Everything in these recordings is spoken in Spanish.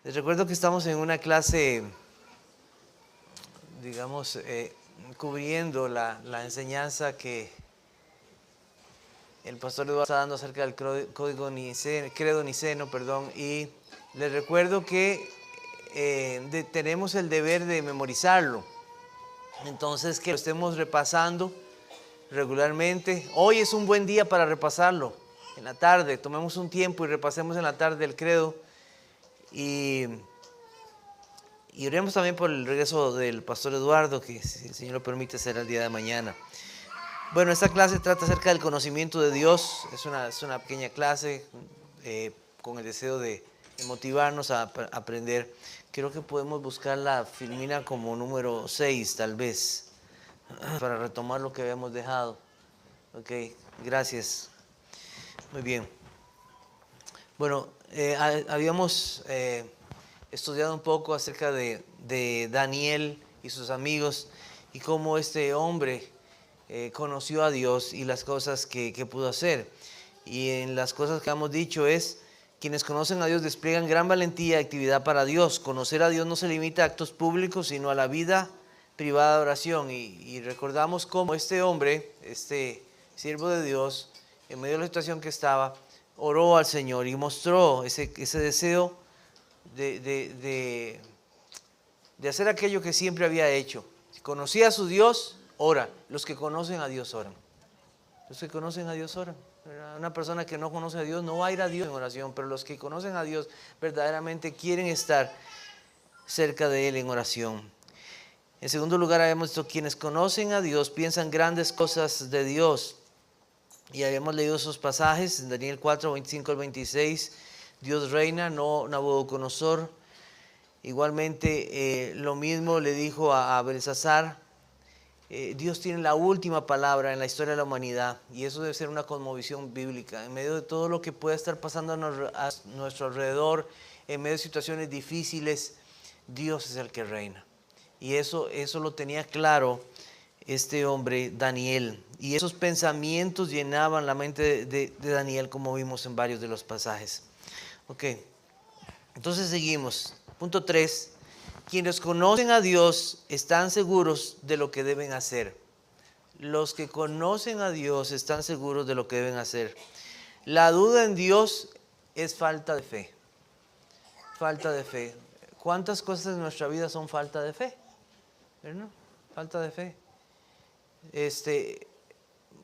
Les recuerdo que estamos en una clase, digamos, cubriendo la enseñanza que el pastor Eduardo está dando acerca del credo niceno, y les recuerdo que tenemos el deber de memorizarlo. Entonces, que lo estemos repasando regularmente. Hoy es un buen día para repasarlo. En la tarde, tomemos un tiempo y repasemos en la tarde el credo. Y oremos también por el regreso del pastor Eduardo, que si el Señor lo permite será el día de mañana. Bueno, esta clase trata acerca del conocimiento de Dios. Es una pequeña clase con el deseo de motivarnos a aprender. Creo que podemos buscar la filmina como número 6, tal vez, para retomar lo que habíamos dejado. Ok, gracias. Muy bien. Bueno, habíamos estudiado un poco acerca de Daniel y sus amigos y cómo este hombre conoció a Dios y las cosas que pudo hacer. Y en las cosas que hemos dicho es: quienes conocen a Dios despliegan gran valentía y actividad para Dios. Conocer a Dios no se limita a actos públicos, sino a la vida privada de oración. Y recordamos cómo este hombre, este siervo de Dios, en medio de la situación que estaba, oró al Señor y mostró ese deseo de hacer aquello que siempre había hecho. Si conocía a su Dios, ora. Los que conocen a Dios oran. Los que conocen a Dios oran. Una persona que no conoce a Dios no va a ir a Dios en oración, pero los que conocen a Dios verdaderamente quieren estar cerca de Él en oración. En segundo lugar, habíamos visto: quienes conocen a Dios piensan grandes cosas de Dios. Y habíamos leído esos pasajes en Daniel 4, 25 al 26. Dios reina, no Nabucodonosor. Igualmente, lo mismo le dijo a Belsasar. Dios tiene la última palabra en la historia de la humanidad, y eso debe ser una cosmovisión bíblica. En medio de todo lo que pueda estar pasando a nuestro alrededor, en medio de situaciones difíciles, Dios es el que reina. Y eso lo tenía claro este hombre Daniel, y esos pensamientos llenaban la mente de Daniel, como vimos en varios de los pasajes. Ok, entonces seguimos. Punto 3. Quienes conocen a Dios están seguros de lo que deben hacer. Los que conocen a Dios están seguros de lo que deben hacer. La duda en Dios es falta de fe. Falta de fe. ¿Cuántas cosas en nuestra vida son falta de fe? ¿Verdad? Falta de fe.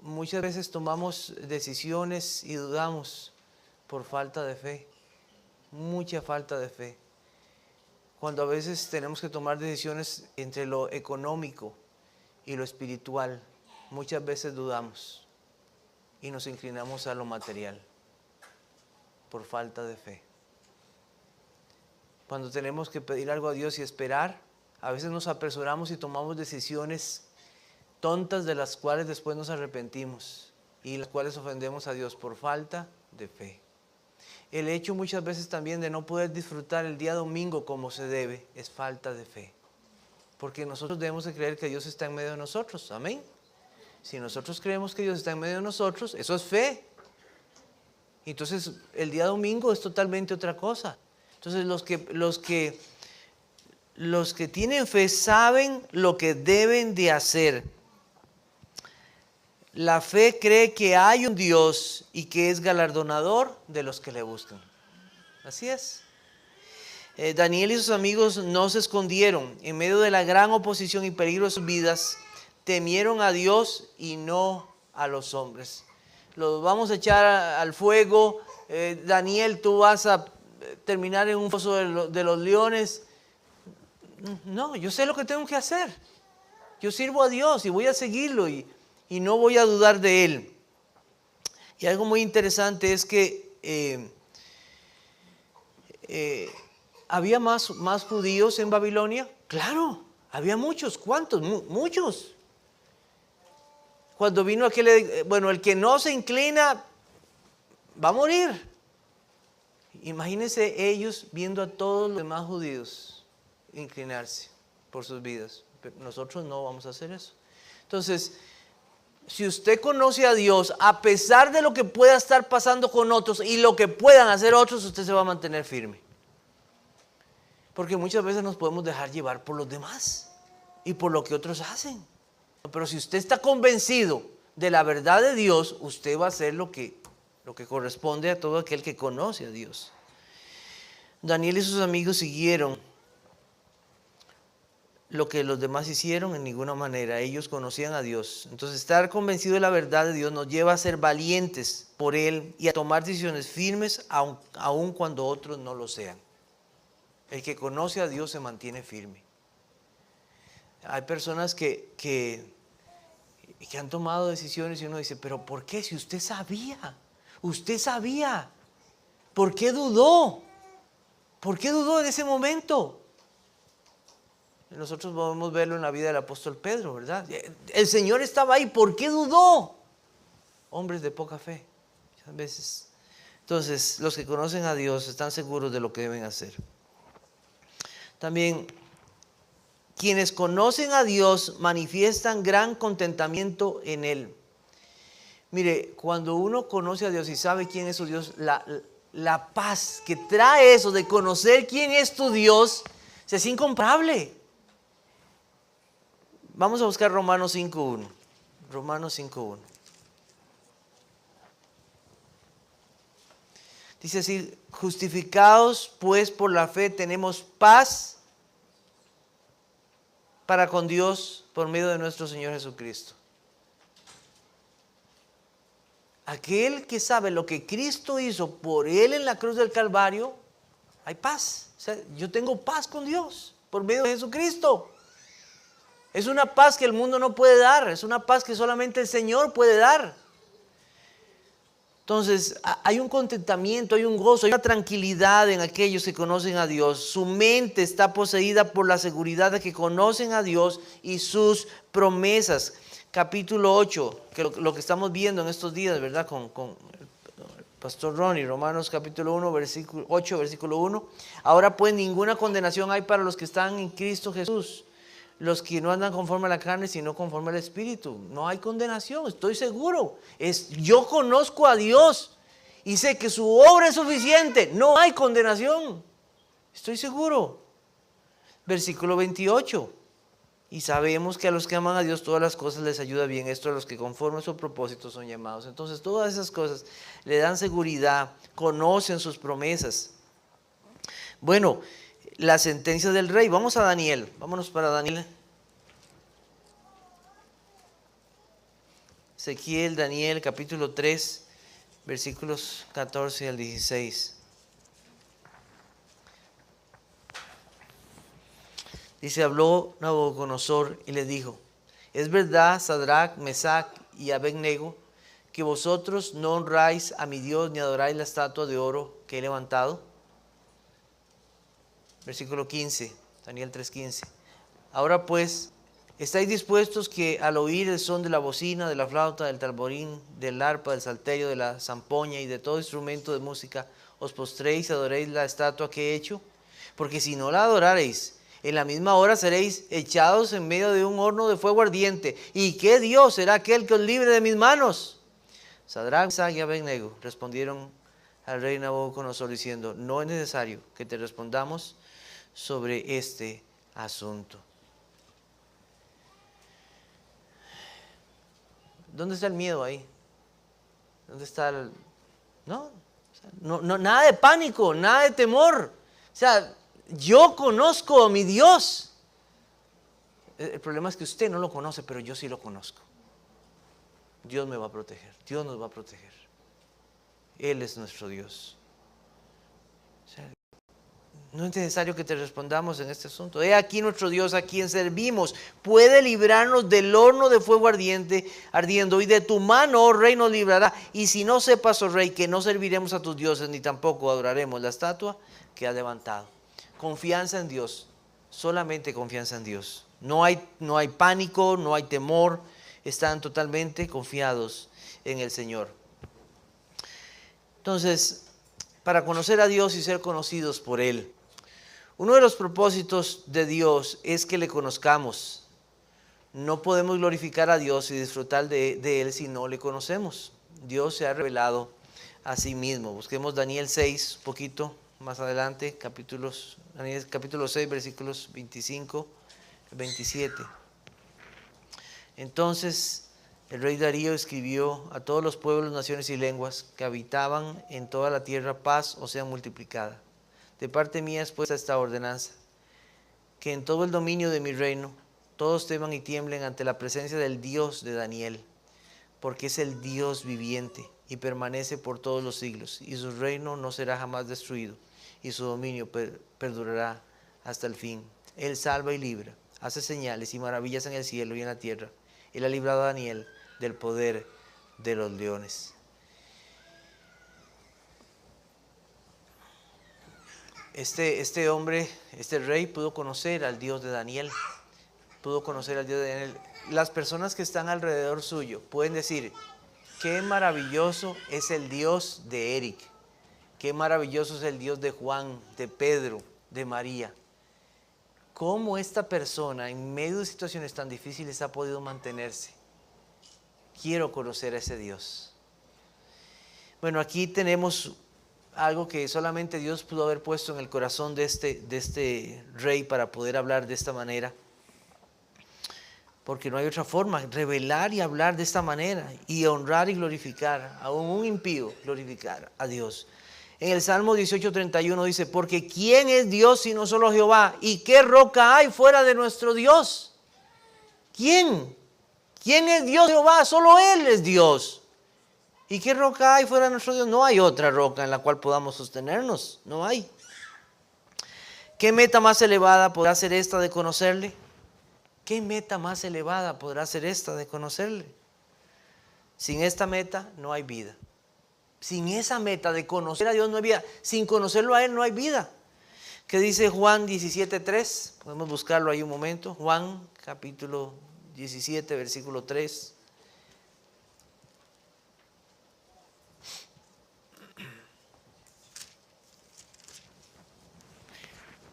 Muchas veces tomamos decisiones y dudamos por falta de fe. Mucha falta de fe. Cuando a veces tenemos que tomar decisiones entre lo económico y lo espiritual, muchas veces dudamos y nos inclinamos a lo material por falta de fe. Cuando tenemos que pedir algo a Dios y esperar, a veces nos apresuramos y tomamos decisiones tontas de las cuales después nos arrepentimos y las cuales ofendemos a Dios por falta de fe. El hecho muchas veces también de no poder disfrutar el día domingo como se debe es falta de fe. Porque nosotros debemos de creer que Dios está en medio de nosotros. Amén. Si nosotros creemos que Dios está en medio de nosotros, eso es fe. Entonces el día domingo es totalmente otra cosa. Entonces los que tienen fe saben lo que deben de hacer. La fe cree que hay un Dios y que es galardonador de los que le buscan. Así es. Daniel y sus amigos no se escondieron. En medio de la gran oposición y peligro de sus vidas, temieron a Dios y no a los hombres. Los vamos a echar al fuego. Daniel, tú vas a terminar en un foso de los leones. No, yo sé lo que tengo que hacer. Yo sirvo a Dios y voy a seguirlo y no voy a dudar de Él. Y algo muy interesante es que ¿había más judíos en Babilonia? Claro, había muchos. ¿Cuántos? Muchos. Cuando vino el que no se inclina va a morir. Imagínense ellos viendo a todos los demás judíos inclinarse por sus vidas. Pero nosotros no vamos a hacer eso. Entonces, si usted conoce a Dios, a pesar de lo que pueda estar pasando con otros y lo que puedan hacer otros, usted se va a mantener firme. Porque muchas veces nos podemos dejar llevar por los demás y por lo que otros hacen. Pero si usted está convencido de la verdad de Dios, usted va a hacer lo que corresponde a todo aquel que conoce a Dios. Daniel y sus amigos siguieron lo que los demás hicieron en ninguna manera. Ellos conocían a Dios. Entonces, estar convencido de la verdad de Dios nos lleva a ser valientes por Él y a tomar decisiones firmes aun cuando otros no lo sean. El que conoce a Dios se mantiene firme. Hay personas que han tomado decisiones y uno dice, pero ¿por qué? Si usted sabía, ¿por qué dudó? ¿Por qué dudó en ese momento? Nosotros podemos verlo en la vida del apóstol Pedro, ¿verdad? El Señor estaba ahí, ¿por qué dudó? Hombres de poca fe, muchas veces. Entonces, los que conocen a Dios están seguros de lo que deben hacer. También, quienes conocen a Dios manifiestan gran contentamiento en Él. Mire, cuando uno conoce a Dios y sabe quién es su Dios, la paz que trae eso de conocer quién es tu Dios es incomparable. Vamos a buscar Romanos 5.1. Romanos 5.1. Dice así, justificados pues por la fe tenemos paz para con Dios por medio de nuestro Señor Jesucristo. Aquel que sabe lo que Cristo hizo por él en la cruz del Calvario, hay paz. O sea, yo tengo paz con Dios por medio de Jesucristo. Es una paz que el mundo no puede dar, es una paz que solamente el Señor puede dar. Entonces, hay un contentamiento, hay un gozo, hay una tranquilidad en aquellos que conocen a Dios. Su mente está poseída por la seguridad de que conocen a Dios y sus promesas. Capítulo 8, que lo que estamos viendo en estos días, ¿verdad? Con el pastor Ronnie, Romanos capítulo 1, versículo 8, versículo 1. Ahora pues ninguna condenación hay para los que están en Cristo Jesús. Los que no andan conforme a la carne, sino conforme al Espíritu. No hay condenación, estoy seguro. Yo conozco a Dios y sé que su obra es suficiente. No hay condenación. Estoy seguro. Versículo 28. Y sabemos que a los que aman a Dios todas las cosas les ayuda bien. Esto a los que conforme a su propósito son llamados. Entonces todas esas cosas le dan seguridad, conocen sus promesas. Bueno, la sentencia del rey. Vamos a Daniel. Vámonos para Daniel. Ezequiel, Daniel, capítulo 3, versículos 14 al 16. Dice, habló Nabucodonosor y le dijo, ¿es verdad, Sadrach, Mesach y Abednego, que vosotros no honráis a mi Dios ni adoráis la estatua de oro que he levantado? Versículo 15, Daniel 3:15. Ahora pues, ¿estáis dispuestos que al oír el son de la bocina, de la flauta, del tamborín, del arpa, del salterio, de la zampoña y de todo instrumento de música, os postréis y adoréis la estatua que he hecho? Porque si no la adorareis, en la misma hora seréis echados en medio de un horno de fuego ardiente. ¿Y qué Dios será aquel que os libre de mis manos? Sadrach, Mesach y Abednego respondieron al rey Nabucodonosor diciendo, no es necesario que te respondamos sobre este asunto. ¿Dónde está el miedo ahí? ¿Dónde está el...? No, nada de pánico, nada de temor. O sea, yo conozco a mi Dios. El problema es que usted no lo conoce, pero yo sí lo conozco. Dios me va a proteger, Dios nos va a proteger. Él es nuestro Dios. O sea, no es necesario que te respondamos en este asunto. He aquí nuestro Dios a quien servimos puede librarnos del horno de fuego ardiendo, y de tu mano, oh rey, nos librará. Y si no sepas, oh rey, que no serviremos a tus dioses, ni tampoco adoraremos la estatua que has levantado. Confianza en Dios, solamente confianza en Dios. No hay pánico, no hay temor, están totalmente confiados en el Señor. Entonces, para conocer a Dios y ser conocidos por Él, uno de los propósitos de Dios es que le conozcamos. No podemos glorificar a Dios y disfrutar de Él si no le conocemos. Dios se ha revelado a sí mismo. Busquemos Daniel 6, un poquito. más adelante, capítulo 6, versículos 25 y 27. Entonces el rey Darío escribió a todos los pueblos, naciones y lenguas que habitaban en toda la tierra: paz os sea multiplicada. De parte mía es puesta esta ordenanza, que en todo el dominio de mi reino todos teman y tiemblen ante la presencia del Dios de Daniel, porque es el Dios viviente y permanece por todos los siglos, y su reino no será jamás destruido, y su dominio perdurará hasta el fin. Él salva y libra, hace señales y maravillas en el cielo y en la tierra. Él ha librado a Daniel del poder de los leones. Este hombre, este rey, pudo conocer al Dios de Daniel. Pudo conocer al Dios de Daniel. Las personas que están alrededor suyo pueden decir: qué maravilloso es el Dios de Eric, qué maravilloso es el Dios de Juan, de Pedro, de María. ¿Cómo esta persona en medio de situaciones tan difíciles ha podido mantenerse? Quiero conocer a ese Dios. Bueno, aquí tenemos algo que solamente Dios pudo haber puesto en el corazón de este rey para poder hablar de esta manera. Porque no hay otra forma, revelar y hablar de esta manera y honrar y glorificar, aún un impío, glorificar a Dios. En el Salmo 18:31 dice: porque ¿quién es Dios sino solo Jehová? ¿Y qué roca hay fuera de nuestro Dios? ¿Quién? ¿Quién es Dios? Jehová, solo Él es Dios. ¿Y qué roca hay fuera de nuestro Dios? No hay otra roca en la cual podamos sostenernos, no hay. ¿Qué meta más elevada podrá ser esta de conocerle? ¿Qué meta más elevada podrá ser esta de conocerle? Sin esta meta no hay vida. Sin esa meta de conocer a Dios no hay vida. Sin conocerlo a Él no hay vida. ¿Qué dice Juan 17:3? Podemos buscarlo ahí un momento. Juan capítulo 17, versículo 3.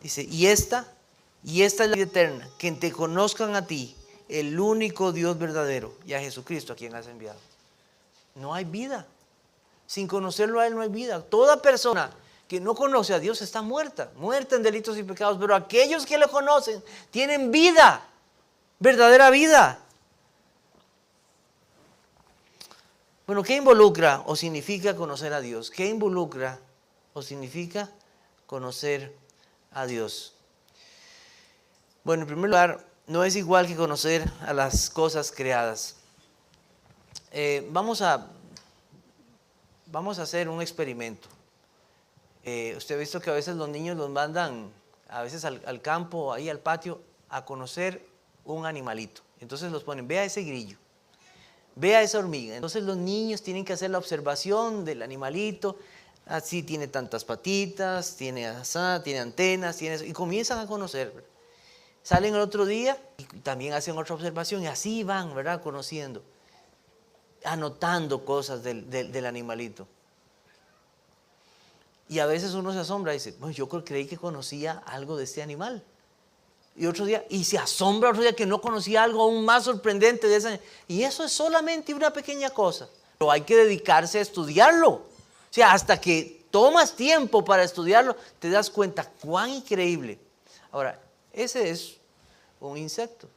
Dice: y esta es la vida eterna, que te conozcan a ti, el único Dios verdadero, y a Jesucristo, a quien has enviado. No hay vida. Sin conocerlo a Él no hay vida. Toda persona que no conoce a Dios está muerta en delitos y pecados, pero aquellos que lo conocen tienen vida, verdadera vida. Bueno, ¿qué involucra o significa conocer a Dios? ¿Qué involucra o significa conocer a Dios? Bueno, en primer lugar, no es igual que conocer a las cosas creadas. Vamos a hacer un experimento. Usted ha visto que a veces los niños los mandan a veces al campo, ahí al patio, a conocer un animalito. Entonces los ponen: vea ese grillo, vea esa hormiga. Entonces los niños tienen que hacer la observación del animalito. Así tiene tantas patitas, tiene asá, tiene antenas, tiene eso, y comienzan a conocer. Salen el otro día y también hacen otra observación, y así van, ¿verdad?, conociendo, anotando cosas del animalito. Y a veces uno se asombra y dice: bueno, yo creí que conocía algo de este animal. Y otro día, y se asombra otro día que no conocía algo aún más sorprendente de ese animal. Y eso es solamente una pequeña cosa. Pero hay que dedicarse a estudiarlo. O sea, hasta que tomas tiempo para estudiarlo, te das cuenta cuán increíble. Ahora, ese es un insecto.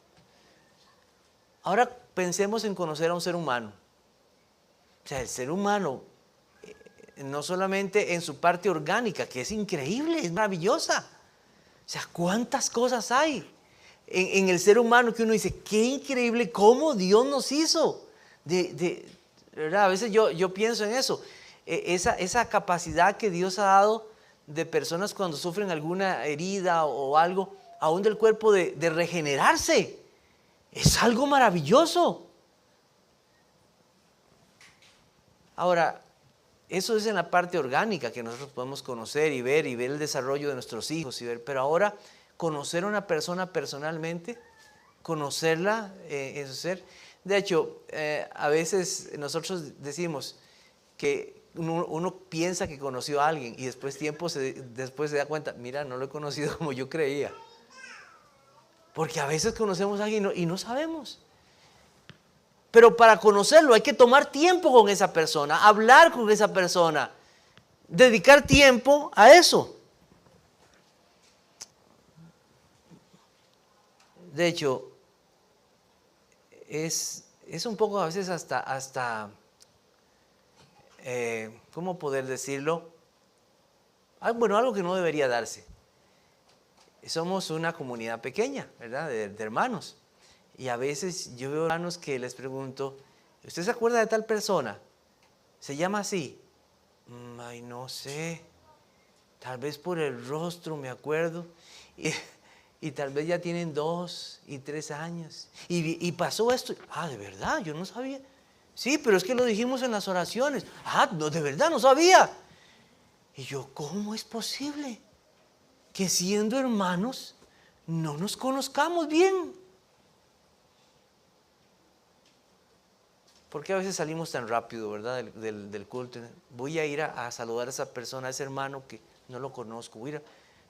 Ahora pensemos en conocer a un ser humano. O sea, el ser humano, no solamente en su parte orgánica, que es increíble, es maravillosa. O sea, ¿cuántas cosas hay en el ser humano que uno dice: qué increíble cómo Dios nos hizo? ¿Verdad? A veces yo pienso en eso. Esa capacidad que Dios ha dado de personas cuando sufren alguna herida o algo, aún del cuerpo, de regenerarse. Es algo maravilloso. Ahora, eso es en la parte orgánica que nosotros podemos conocer y ver el desarrollo de nuestros hijos pero ahora conocer a una persona personalmente, conocerla en su ser. De hecho, a veces nosotros decimos que uno piensa que conoció a alguien y después se da cuenta: mira, no lo he conocido como yo creía. Porque a veces conocemos a alguien y no sabemos. Pero para conocerlo hay que tomar tiempo con esa persona, hablar con esa persona, dedicar tiempo a eso. De hecho, es un poco a veces hasta ¿cómo poder decirlo? Bueno, algo que no debería darse. Somos una comunidad pequeña, ¿verdad? De hermanos. Y a veces yo veo hermanos que les pregunto, ¿usted se acuerda de tal persona? ¿Se llama así? Ay, no sé. Tal vez por el rostro me acuerdo. Y tal vez ya tienen 2 y 3 años. Y pasó esto. Ah, ¿de verdad? Yo no sabía. Sí, pero es que lo dijimos en las oraciones. Ah, no, de verdad, no sabía. Y yo, ¿cómo es posible que siendo hermanos no nos conozcamos bien? ¿Por qué a veces salimos tan rápido, verdad, del culto? Voy a ir a saludar a esa persona, a ese hermano que no lo conozco.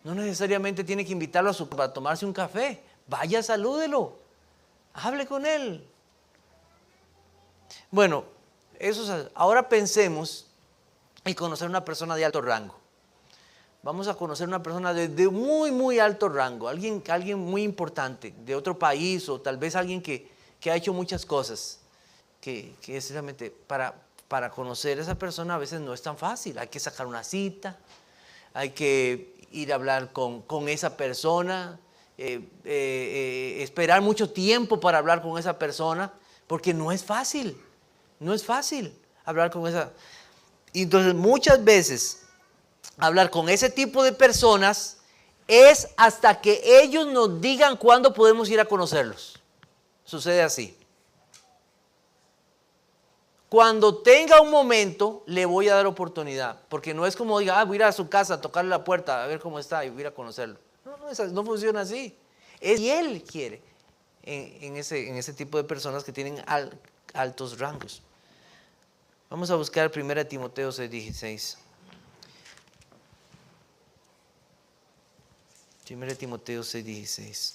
No necesariamente tiene que invitarlo a tomarse un café. Vaya, salúdelo. Hable con él. Bueno, ahora pensemos en conocer a una persona de alto rango. Vamos a conocer a una persona de muy, muy alto rango. Alguien muy importante, de otro país o tal vez alguien que ha hecho muchas cosas. Que es realmente para conocer a esa persona a veces no es tan fácil. Hay que sacar una cita, hay que ir a hablar con esa persona, esperar mucho tiempo para hablar con esa persona, porque no es fácil hablar con esa. Y entonces muchas veces hablar con ese tipo de personas es hasta que ellos nos digan cuándo podemos ir a conocerlos. Sucede así. Cuando tenga un momento, le voy a dar oportunidad. Porque no es como diga, voy a ir a su casa a tocarle la puerta, a ver cómo está y voy a ir a conocerlo. No funciona así. Y él quiere en ese tipo de personas que tienen altos rangos. Vamos a buscar 1 Timoteo 6:16. 1 Timoteo 6:16.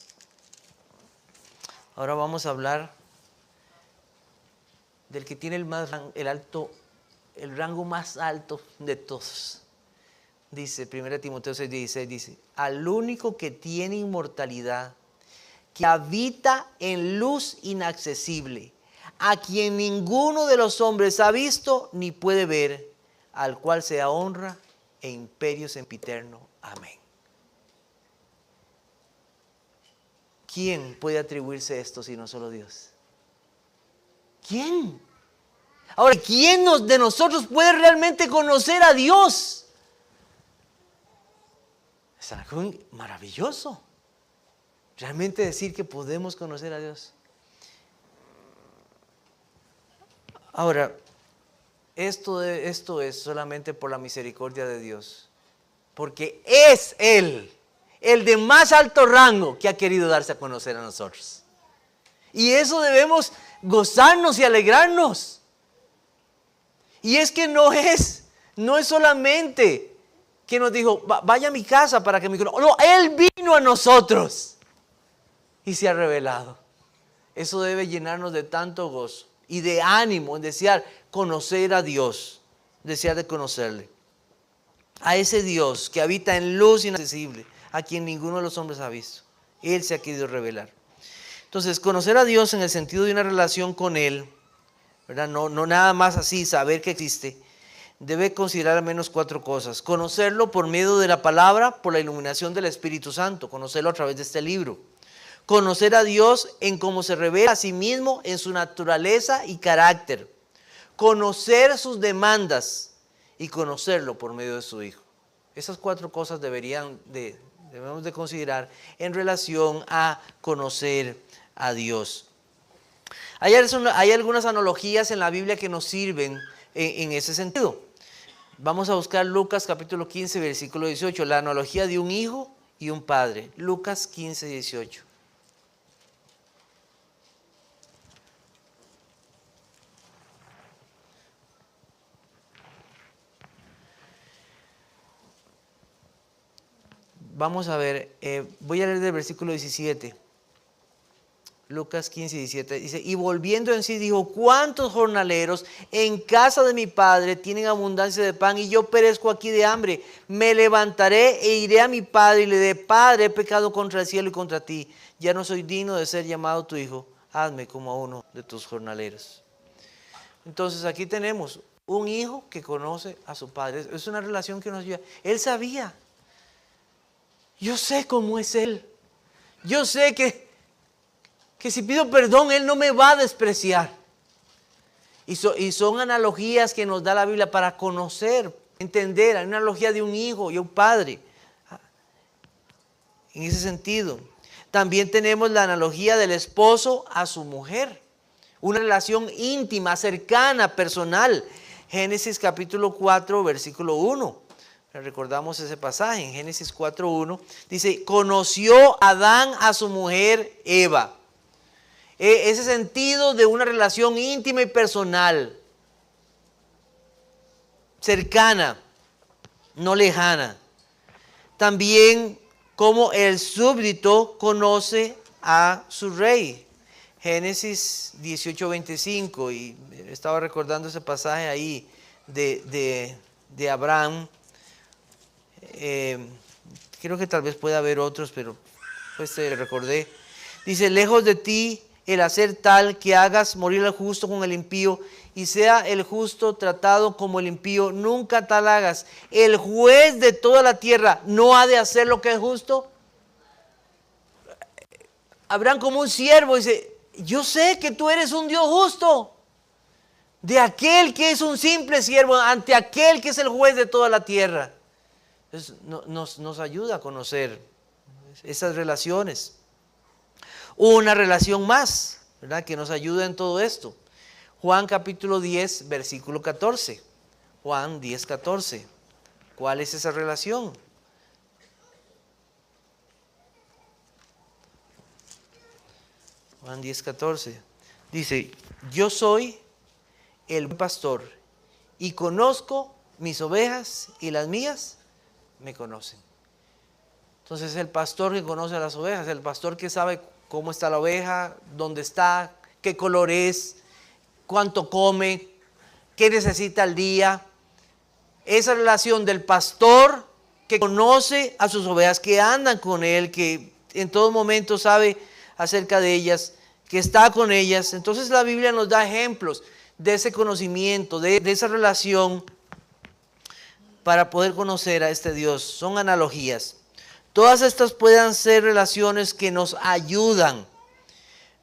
Ahora vamos a hablar del que tiene el rango más alto de todos. Dice 1 Timoteo 6:16, dice, al único que tiene inmortalidad, que habita en luz inaccesible, a quien ninguno de los hombres ha visto ni puede ver, al cual sea honra e imperio sempiterno. Amén. ¿Quién puede atribuirse esto sino solo Dios? ¿Quién? Ahora, ¿quién de nosotros puede realmente conocer a Dios? Es algo maravilloso. Realmente decir que podemos conocer a Dios. Ahora, esto es solamente por la misericordia de Dios. Porque es Él, el de más alto rango, que ha querido darse a conocer a nosotros. Y eso debemos gozarnos y alegrarnos. Y es que no es solamente que nos dijo, vaya a mi casa para que me conozca. No, Él vino a nosotros y se ha revelado. Eso debe llenarnos de tanto gozo y de ánimo en desear conocer a Dios, desear de conocerle. A ese Dios que habita en luz inaccesible, a quien ninguno de los hombres ha visto. Él se ha querido revelar. Entonces, conocer a Dios en el sentido de una relación con Él, ¿verdad? No nada más así, saber que existe. Debe considerar al menos 4 cosas. Conocerlo por medio de la palabra, por la iluminación del Espíritu Santo. Conocerlo a través de este libro. Conocer a Dios en cómo se revela a sí mismo, en su naturaleza y carácter. Conocer sus demandas y conocerlo por medio de su Hijo. Esas 4 cosas debemos de considerar en relación a conocer a Dios. Hay algunas analogías en la Biblia que nos sirven en ese sentido. Vamos a buscar Lucas capítulo 15, versículo 18, la analogía de un hijo y un padre. Lucas 15, 18. Vamos a ver, voy a leer del versículo 17. Lucas 15, 17 dice, y volviendo en sí dijo, ¿cuántos jornaleros en casa de mi padre tienen abundancia de pan y yo perezco aquí de hambre? Me levantaré e iré a mi padre y le diré, Padre, he pecado contra el cielo y contra ti. Ya no soy digno de ser llamado tu hijo. Hazme como a uno de tus jornaleros. Entonces aquí tenemos un hijo que conoce a su padre. Es una relación que nos lleva. Él sabía. Yo sé cómo es él. Yo sé que si pido perdón, Él no me va a despreciar. Y son analogías que nos da la Biblia para conocer, entender. Hay una analogía de un hijo y un padre. En ese sentido. También tenemos la analogía del esposo a su mujer. Una relación íntima, cercana, personal. Génesis capítulo 4, versículo 1. Recordamos ese pasaje en Génesis 4:1. Dice, conoció Adán a su mujer Eva. Ese sentido de una relación íntima y personal, cercana, no lejana. También como el súbdito conoce a su rey. Génesis 18:25, y estaba recordando ese pasaje ahí de Abraham. Creo que tal vez pueda haber otros, pero pues recordé. Dice, lejos de ti el hacer tal que hagas morir al justo con el impío y sea el justo tratado como el impío, nunca tal hagas. El juez de toda la tierra no ha de hacer lo que es justo. Abraham como un siervo dice, yo sé que tú eres un Dios justo. De aquel que es un simple siervo ante aquel que es el juez de toda la tierra. Entonces, nos ayuda a conocer esas relaciones. Una relación más, ¿verdad?, que nos ayuda en todo esto. Juan capítulo 10, versículo 14. Juan 10, 14. ¿Cuál es esa relación? Juan 10, 14. Dice, yo soy el pastor y conozco mis ovejas y las mías me conocen. Entonces el pastor que conoce a las ovejas, el pastor que sabe cómo está la oveja, dónde está, qué color es, cuánto come, qué necesita al día. Esa relación del pastor que conoce a sus ovejas, que andan con él, que en todo momento sabe acerca de ellas, que está con ellas. Entonces la Biblia nos da ejemplos de ese conocimiento, de esa relación para poder conocer a este Dios. Son analogías. Todas estas puedan ser relaciones que nos ayudan,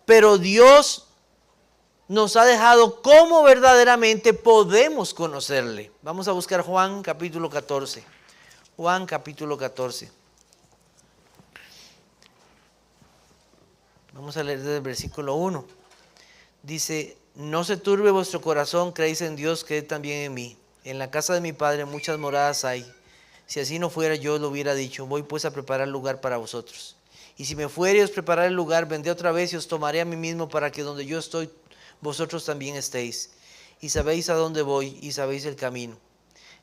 pero Dios nos ha dejado cómo verdaderamente podemos conocerle. Vamos a buscar Juan capítulo 14. Juan capítulo 14. Vamos a leer desde el versículo 1. Dice, no se turbe vuestro corazón, creéis en Dios, creed también en mí. En la casa de mi Padre muchas moradas hay. Si así no fuera, yo lo hubiera dicho, voy pues a preparar lugar para vosotros. Y si me fuere y os prepararé el lugar, vendré otra vez y os tomaré a mí mismo para que donde yo estoy, vosotros también estéis. Y sabéis a dónde voy y sabéis el camino.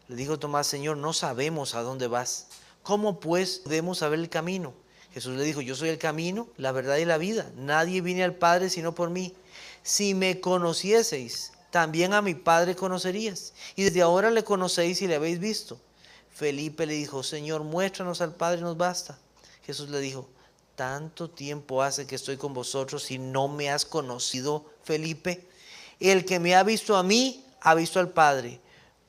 Le dijo Tomás, Señor, no sabemos a dónde vas. ¿Cómo pues podemos saber el camino? Jesús le dijo, yo soy el camino, la verdad y la vida. Nadie viene al Padre sino por mí. Si me conocieseis, también a mi Padre conocerías. Y desde ahora le conocéis y le habéis visto. Felipe le dijo, Señor, muéstranos al Padre, nos basta. Jesús le dijo, tanto tiempo hace que estoy con vosotros y no me has conocido, Felipe. El que me ha visto a mí, ha visto al Padre.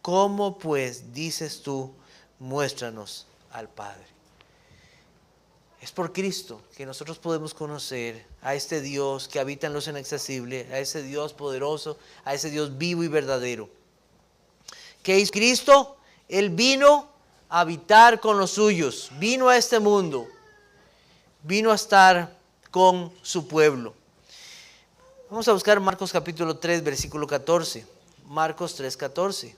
¿Cómo pues dices tú, muéstranos al Padre? Es por Cristo que nosotros podemos conocer a este Dios que habita en lo inaccesible, a ese Dios poderoso, a ese Dios vivo y verdadero. ¿Qué es Cristo? Él vino a habitar con los suyos, vino a este mundo, vino a estar con su pueblo. Vamos a buscar Marcos capítulo 3, versículo 14. Marcos 3, 14.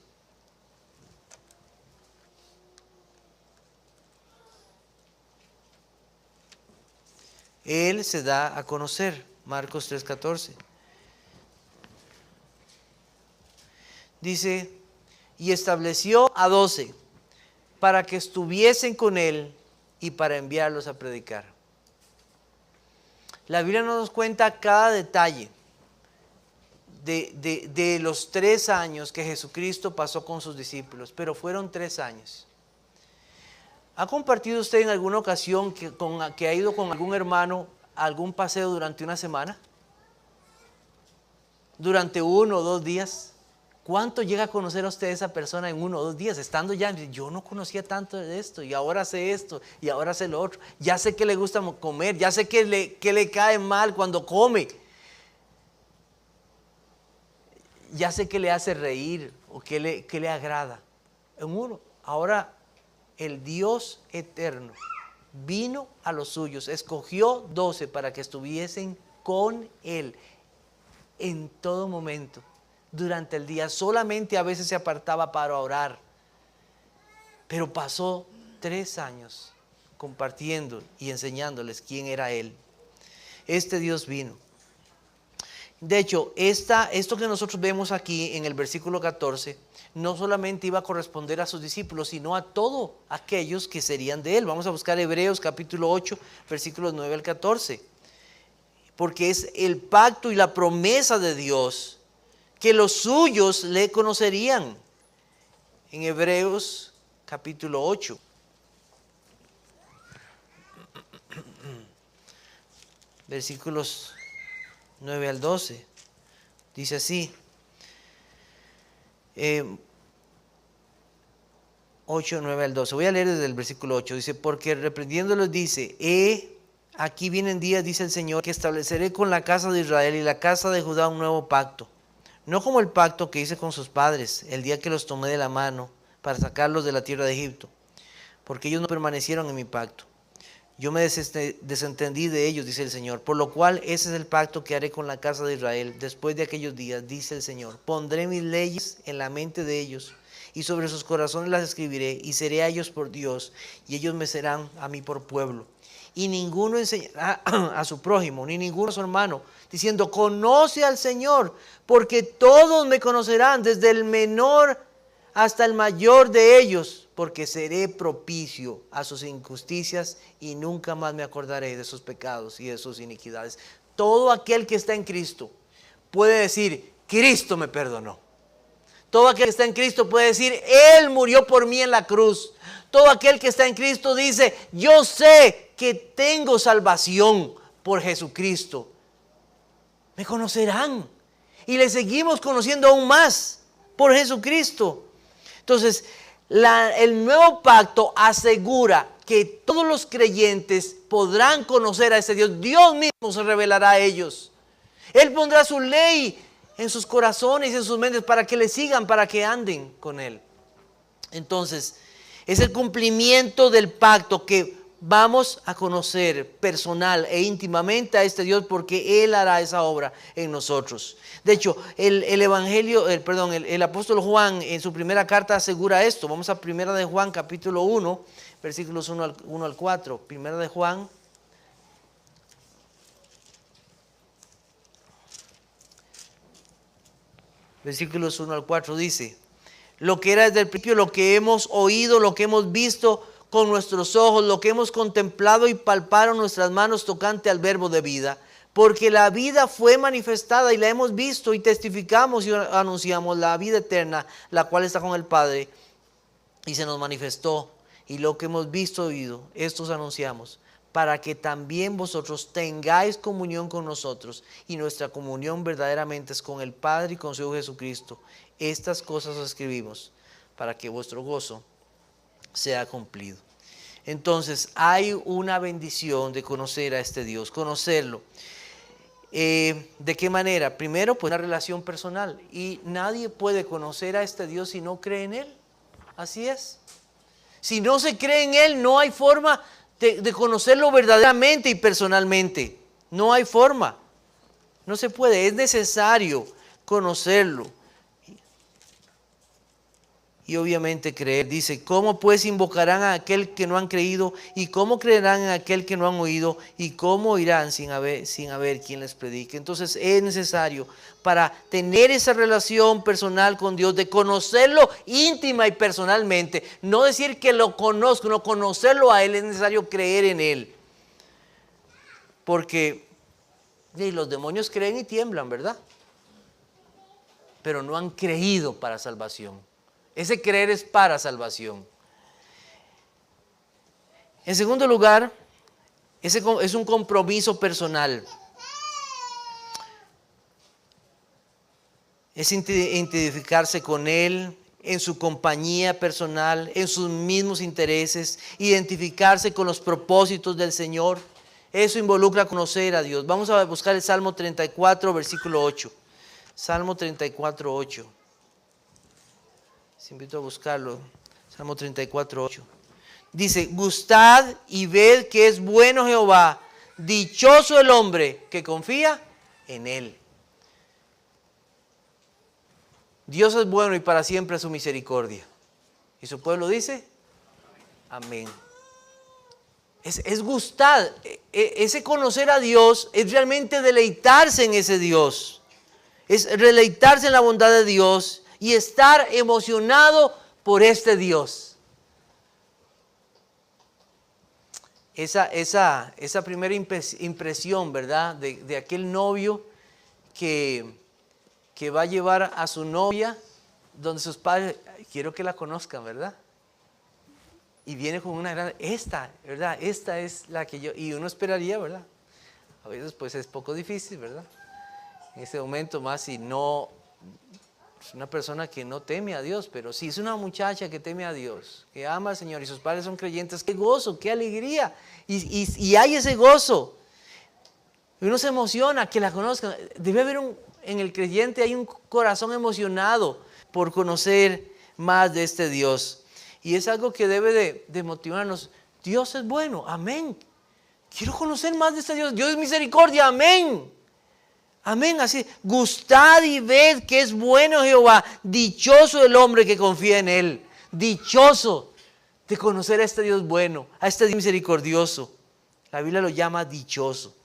Él se da a conocer. Marcos 3, 14. Dice, y estableció a 12 para que estuviesen con él y para enviarlos a predicar. La Biblia nos cuenta cada detalle de los 3 años que Jesucristo pasó con sus discípulos, pero fueron 3 años. ¿Ha compartido usted en alguna ocasión que ha ido con algún hermano a algún paseo durante una semana? Durante 1 o 2 días. ¿Cuánto llega a conocer a usted a esa persona en 1 o 2 días? Estando ya, yo no conocía tanto de esto, y ahora sé esto, y ahora sé lo otro. Ya sé que le gusta comer, ya sé que le cae mal cuando come. Ya sé que le hace reír o que le agrada. En uno. Ahora el Dios eterno vino a los suyos, escogió 12 para que estuviesen con Él en todo momento, durante el día. Solamente a veces se apartaba para orar, pero pasó 3 años compartiendo y enseñándoles quién era Él. Este Dios vino. De hecho, esto que nosotros vemos aquí en el versículo 14, no solamente iba a corresponder a sus discípulos, sino a todos aquellos que serían de Él. Vamos a buscar Hebreos capítulo 8, versículos 9 al 14. Porque es el pacto y la promesa de Dios que los suyos le conocerían. En Hebreos capítulo 8. Versículos 9 al 12. Dice así. 8, 9 al 12. Voy a leer desde el versículo 8. Dice, porque reprendiéndolos dice, aquí vienen días, dice el Señor, que estableceré con la casa de Israel y la casa de Judá un nuevo pacto. No como el pacto que hice con sus padres, el día que los tomé de la mano para sacarlos de la tierra de Egipto, porque ellos no permanecieron en mi pacto. Yo me desentendí de ellos, dice el Señor, por lo cual ese es el pacto que haré con la casa de Israel después de aquellos días, dice el Señor. Pondré mis leyes en la mente de ellos y sobre sus corazones las escribiré y seré a ellos por Dios y ellos me serán a mí por pueblo. Y ninguno enseñará a su prójimo, ni ninguno a su hermano, diciendo, conoce al Señor, porque todos me conocerán, desde el menor hasta el mayor de ellos, porque seré propicio a sus injusticias y nunca más me acordaré de sus pecados y de sus iniquidades. Todo aquel que está en Cristo puede decir, Cristo me perdonó. Todo aquel que está en Cristo puede decir, Él murió por mí en la cruz. Todo aquel que está en Cristo dice, yo sé que tengo salvación por Jesucristo. Me conocerán y le seguimos conociendo aún más por Jesucristo. Entonces, el nuevo pacto asegura que todos los creyentes podrán conocer a ese Dios. Dios mismo se revelará a ellos. Él pondrá su ley en sus corazones y en sus mentes para que le sigan, para que anden con Él. Entonces, es el cumplimiento del pacto que vamos a conocer personal e íntimamente a este Dios, porque Él hará esa obra en nosotros. De hecho, el apóstol Juan en su primera carta asegura esto. Vamos a primera de Juan capítulo 1, versículos 1 al 4. Primera de Juan. Versículos 1 al 4 dice, lo que era desde el principio, lo que hemos oído, lo que hemos visto con nuestros ojos, lo que hemos contemplado y palparon nuestras manos tocante al verbo de vida. Porque la vida fue manifestada y la hemos visto y testificamos y anunciamos la vida eterna, la cual está con el Padre y se nos manifestó. Y lo que hemos visto y oído, estos anunciamos, para que también vosotros tengáis comunión con nosotros. Y nuestra comunión verdaderamente es con el Padre y con su Hijo Jesucristo. Estas cosas os escribimos para que vuestro gozo sea cumplido. Entonces hay una bendición de conocer a este Dios, conocerlo. ¿De qué manera? Primero, pues una relación personal. Y nadie puede conocer a este Dios si no cree en Él. Así es. Si no se cree en Él, no hay forma de conocerlo verdaderamente y personalmente. No hay forma. No se puede. Es necesario conocerlo. Y obviamente creer. Dice, ¿cómo pues invocarán a aquel que no han creído? ¿Y cómo creerán en aquel que no han oído? ¿Y cómo irán sin haber quien les predique? Entonces es necesario, para tener esa relación personal con Dios, de conocerlo íntima y personalmente, no decir que lo conozco, no, conocerlo a Él, es necesario creer en Él. Porque Y los demonios creen y tiemblan, ¿verdad? Pero no han creído para salvación. Ese creer es para salvación. En segundo lugar, ese es un compromiso personal. Es identificarse con Él, en su compañía personal, en sus mismos intereses, identificarse con los propósitos del Señor. Eso involucra conocer a Dios. Vamos a buscar el Salmo 34, versículo 8. Salmo 34, 8. Les invito a buscarlo. Salmo 34, 8. Dice, gustad y ved que es bueno Jehová, dichoso el hombre que confía en Él. Dios es bueno y para siempre es su misericordia. ¿Y su pueblo dice? Amén. Es gustar, ese conocer a Dios es realmente deleitarse en ese Dios. Es deleitarse en la bondad de Dios y estar emocionado por este Dios. Esa primera impresión, ¿verdad? De aquel novio que va a llevar a su novia donde sus padres, quiero que la conozcan, ¿verdad? Y viene con una gran, ¿verdad? Esta es la que yo, y uno esperaría, ¿verdad? A veces pues es poco difícil, ¿verdad? En ese momento más si no, es una persona que no teme a Dios, pero si es una muchacha que teme a Dios, que ama al Señor y sus padres son creyentes, qué gozo, qué alegría, y hay ese gozo. Y uno se emociona que la conozcan. Debe haber en el creyente hay un corazón emocionado por conocer más de este Dios. Y es algo que debe de motivarnos. Dios es bueno, amén. Quiero conocer más de este Dios. Dios es misericordia, amén. Amén, así. Gustad y ved que es bueno Jehová. Dichoso el hombre que confía en Él. Dichoso de conocer a este Dios bueno, a este Dios misericordioso. La Biblia lo llama dichoso.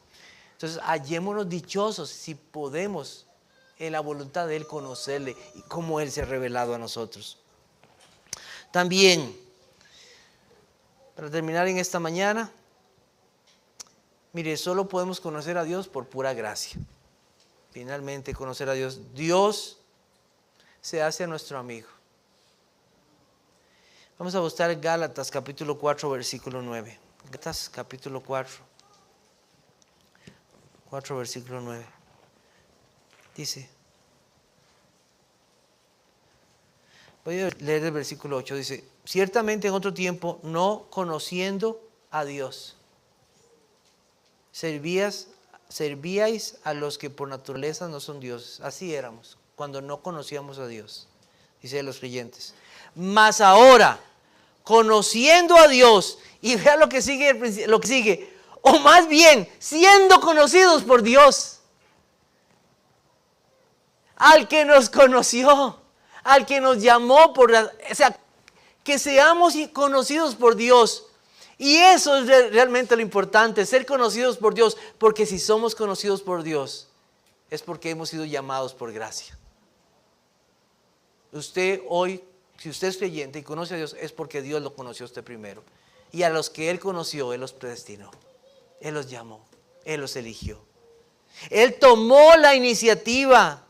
Entonces, hallémonos dichosos si podemos en la voluntad de Él conocerle y cómo Él se ha revelado a nosotros. También, para terminar en esta mañana, mire, solo podemos conocer a Dios por pura gracia. Finalmente, conocer a Dios. Dios se hace nuestro amigo. Vamos a buscar Gálatas capítulo 4, versículo 9. Gálatas capítulo 4, versículo 9. Dice, voy a leer el versículo 8. Dice, ciertamente en otro tiempo, no conociendo a Dios, servíais a los que por naturaleza no son dioses. Así éramos, cuando no conocíamos a Dios, dice los creyentes. Mas ahora, conociendo a Dios, y vea lo que sigue, o más bien, siendo conocidos por Dios, al que nos conoció, al que nos llamó o sea, que seamos conocidos por Dios. Y eso es realmente lo importante, ser conocidos por Dios, porque si somos conocidos por Dios, es porque hemos sido llamados por gracia. Usted hoy, si usted es creyente y conoce a Dios, es porque Dios lo conoció a usted primero. Y a los que Él conoció, Él los predestinó. Él los llamó, Él los eligió. Él tomó la iniciativa.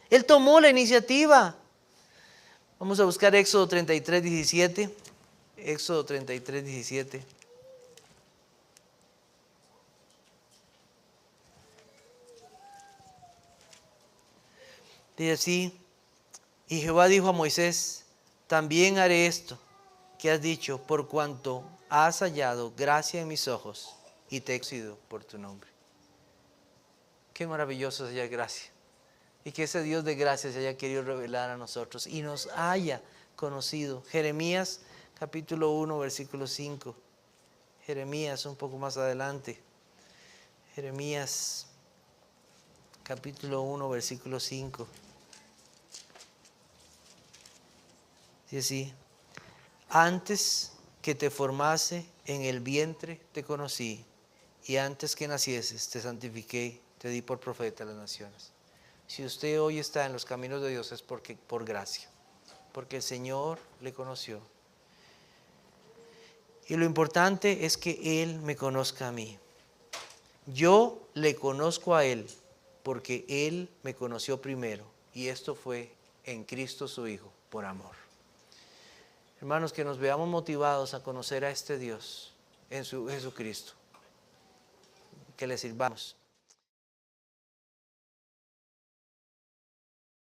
Él tomó la iniciativa. Vamos a buscar Éxodo 33, 17. Éxodo 33, 17. Dice así, y Jehová dijo a Moisés, también haré esto que has dicho, por cuanto has hallado gracia en mis ojos y te he conocido por tu nombre. Qué maravilloso es hallar gracia. Y que ese Dios de gracia se haya querido revelar a nosotros y nos haya conocido. Jeremías capítulo 1, versículo 5. Jeremías un poco más adelante. Jeremías capítulo 1, versículo 5. Dice así, antes que te formase en el vientre te conocí, y antes que nacieses te santifiqué, te di por profeta a las naciones. Si usted hoy está en los caminos de Dios es porque por gracia, porque el Señor le conoció. Y lo importante es que Él me conozca a mí. Yo le conozco a Él porque Él me conoció primero, y esto fue en Cristo su Hijo, por amor. Hermanos, que nos veamos motivados a conocer a este Dios en su Jesucristo. Que le sirvamos.